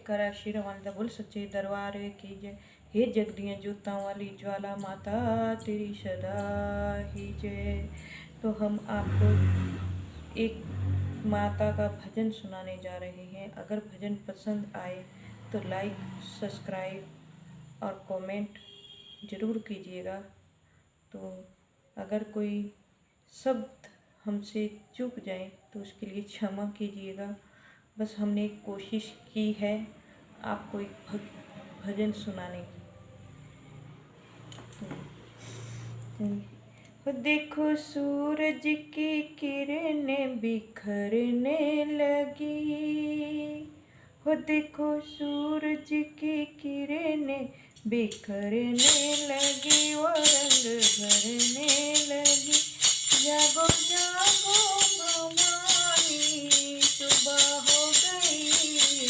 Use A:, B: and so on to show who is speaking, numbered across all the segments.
A: करा शिरवान बोल सच्चे दरबार की जय। हे जगदियाँ जोतां वाली ज्वाला माता तेरी सदा ही जय। तो हम आपको एक माता का भजन सुनाने जा रहे हैं। अगर भजन पसंद आए तो लाइक, सब्सक्राइब और कमेंट ज़रूर कीजिएगा। तो अगर कोई शब्द हमसे चूक जाए तो उसके लिए क्षमा कीजिएगा। बस हमने कोशिश की है आपको एक भजन सुनाने की। देखो सूरज की किरणें बिखरने लगी, हो देखो सूरज की किरणें बिखरने लगी, वो रंग भरने लगी। जागो जागो भवानी, सुबह हो गई,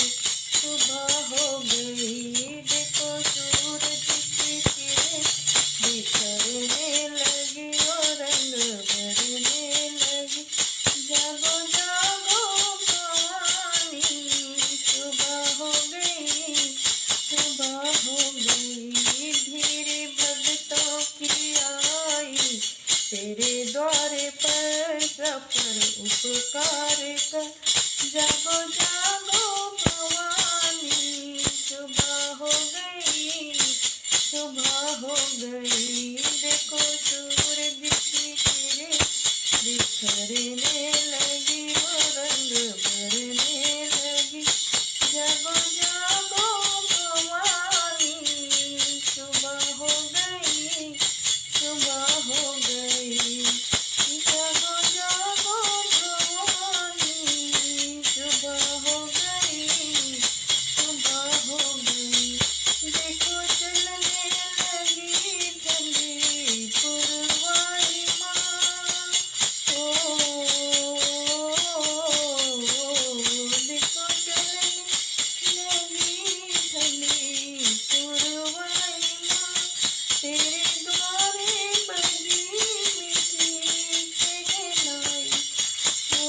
A: सुबह हो गई। देखो सूरज की किरणें बिखरने लगी, वो रंग भरने लगी। जागो जागो भवानी, सुबह हो गई, सुबह हो गई। धीरे भक्तों की आई तेरे द्वारे पर सफर उपकार कर। जागो जागो भवानी, सुबह हो गई, सुबह हो गई। देखो सूरज की किरणें बिखरने लगी, वो रंग भरने लगी। जागो जागो भवानी, सुबह हो गई, सुबह हो गई। जागो जागो भवानी, सुबह हो गई, सुबह हो गई। देखो चलने लगी ठंडी पुरवाई माँ, ओ देखो चलने लगी ठंडी पुरवाई माँ। तेरे द्वारे बजी मीठी शहनाई, ओ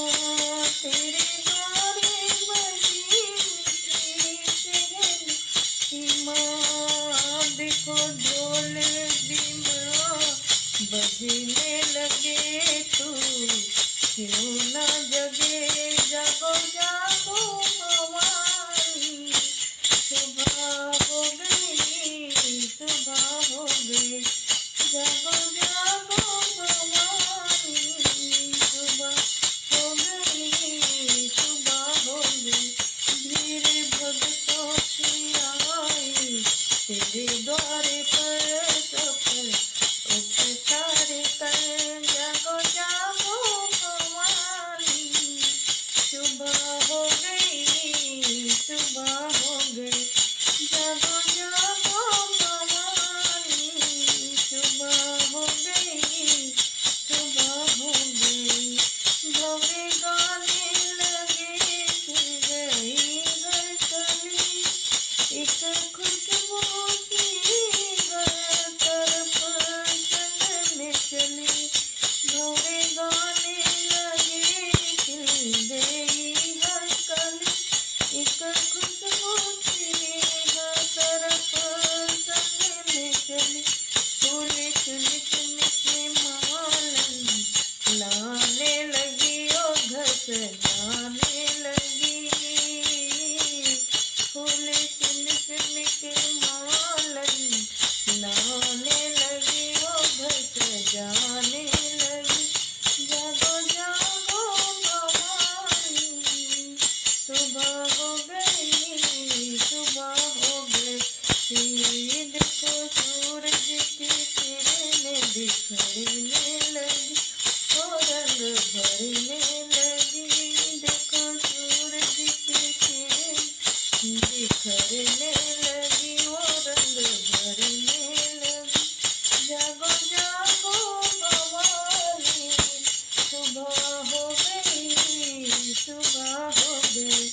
A: तेरे द्वारे बजी मीठी शहनाई माँ। देखो ढोल बीमा बजने लगे, तू क्यों ना जगे। जागो जागो भवानी, सुबह हो गई, सुबह हो गई। जागो जागो भवानी, सुबह हो गई, सुबह हो गई। धीरे भक्तों की आई तेरे द्वारे पर सफल उपकार कर। जागो जागो भवानी, सुबह हो गई, सुबह हो गई। जागो जागो भवानी, सुबह हो गई, सुबह हो गई। भव्य गाने लगे खिल गई हर कली, एक खुशबू की हर तरफ चलने चली। भव्य गाने लगे खिल गई हर कली, एक खुशबू की हर तरफ चलने चली। फूल चुन चुन के मालन लाने लगी, ओ घर सजाने लगी। फूल चुन चुन के मालन लाने लगी, ओ घर सजाने लगी। जागो जागो भवानी, सुबह हो गई, सुबह हो गई। देखो सूरज की किरणें बिखरने लगी, ओ रंग भरने लगी। देखो सूरज की किरणें बिखरने लगी, ओ रंग भरने लगी। जागो जागो भवानी, सुबह हो गई, सुबह हो गई।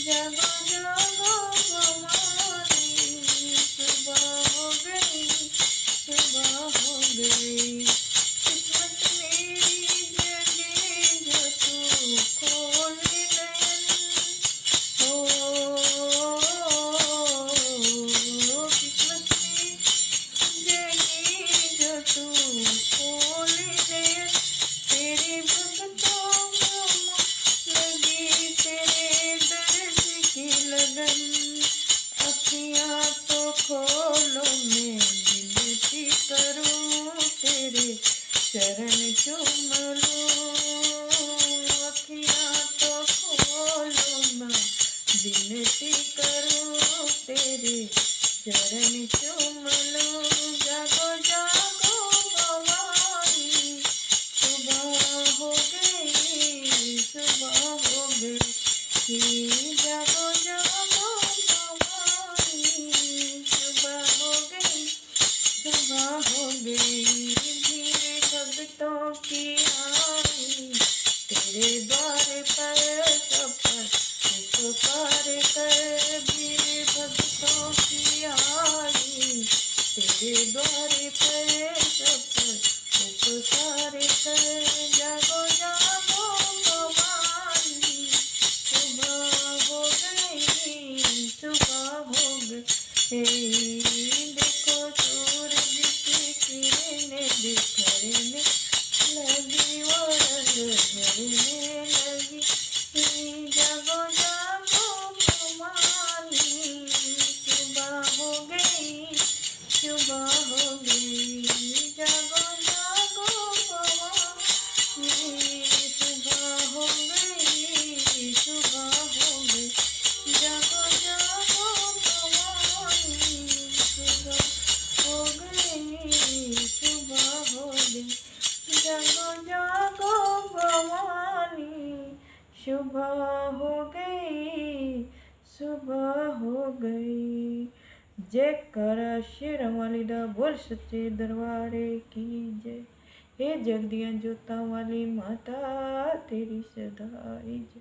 A: जागो जागो भवानी, सुबह हो गई, सुबह हो गई। किस्मत मेरी जगे जो तू खोल नयन, ओ लगन, अखियाँ तो खोलो मैं विनती करूँ, तेरे चरण चूम लूँ। अखियाँ तो खोलो मैं विनती करूँ, तेरे चरण चूम लूँ। जागो जागो भवानी, सुबह हो गई, सुबह हो गई। जागो जागो भवानी, सुबह हो गई, सुबह हो गई। भीड़ भक्तों की आई, तेरे द्वार पर सफर पुकार कर। भीड़ भक्तों की आई, तेरे द्वार पर सफर पुकार कर। जागो जागो भवानी, सुबह हो गई, सुबह हो गई। देखो सूरज की किरणें बिखरने लगी, वो रंग झरने लगी। जागो जागो भवानी, सुबह हो गई, सुबह हो गई। जागो जागो भवानी, सुबह हो गई, सुबह हो गई। जागो जागो भवानी, सुबह हो गई, सुबह हो गई। जागो जागो भवानी, सुबह हो गई, सुबह हो गई। जयकारा शेरों वाली दा, बोल सच्चे दरबारे की जय। हे जगदियाँ जोतां वाली माता, तेरी सदा जय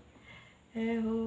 A: है हो।